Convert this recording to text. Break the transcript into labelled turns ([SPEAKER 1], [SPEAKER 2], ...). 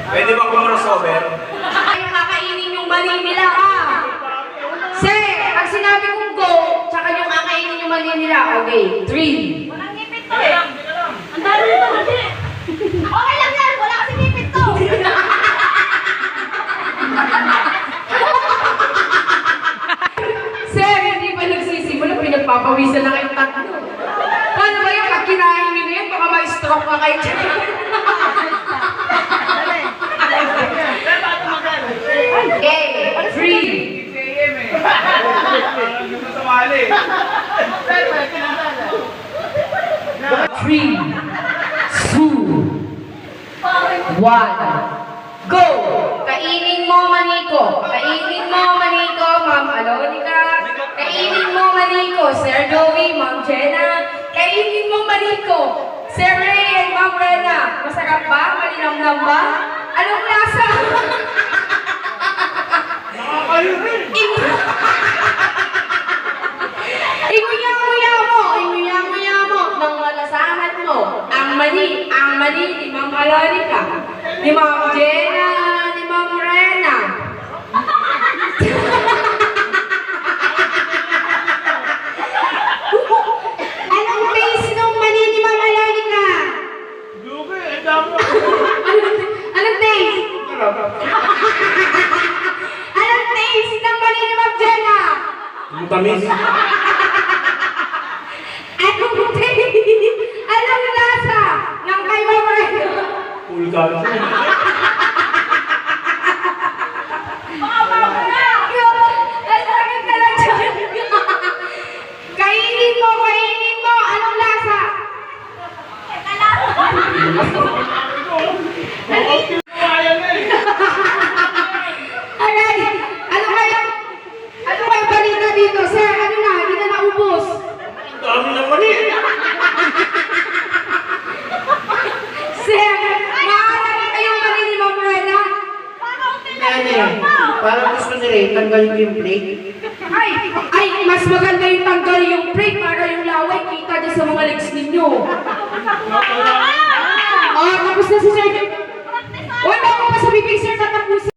[SPEAKER 1] Pwede ba kung crossover?
[SPEAKER 2] Ay, kakainin yung mali nila ha. Sir, pag sinabi kong go, tsaka yung kakainin yung mali nila. Okay, 3.
[SPEAKER 3] Walang ngipit to eh. Ang dami nito kasi. Okay lang yan, wala kasi ngipit to.
[SPEAKER 2] Sir, hindi pa nagsisimula, pinagpapawisan na kayong tatlo. Paano ba yung pag kinain nyo na yun, baka ma-stroke ka kayo dyan. Okay, 3. Three, two, one, go! Kainin mo, maniko. Kainin mo, maniko, Ma'am Alonica. Kainin mo, maniko, Sir Joey, Ma'am Jenna. Kainin mo, maniko, Sir Ray and Ma'am Rena. Masarap ba? Malinamnam ba? Anong lasa? Inguya-nguya mo, inguya-nguya mo, nang malasahan mo. Ang mali ni Ma'am Alonica, ni Ma'am Jenna, ni Ma'am Rena. Anong taste ng mali ni Ma'am Alonica? Anong taste? Anong taste ng mali ni Ma'am Jenna?
[SPEAKER 1] Yung tamis.
[SPEAKER 2] Anong taste? Anong lasa ng kay Ma'am Rena?
[SPEAKER 1] Pulgal.
[SPEAKER 2] Ang sakit na lang dyan. Kainin mo, kainin mo. Anong lasa? Aray, ano kaya balita dito? Sir, ano na? Hindi na naubos.
[SPEAKER 1] Ang dami naman eh.
[SPEAKER 2] Sir, maalam kayong mali ni Ma'am Rena?
[SPEAKER 4] Parang gusto nila tanggalin ko yung plate.
[SPEAKER 2] Ay, mas maganda yung tanggal yung plate para yung laway kita dyan sa mga legs ninyo. Oh, tapos na si Sir. Wala ko pa sa bibig, Sir, tatapusin.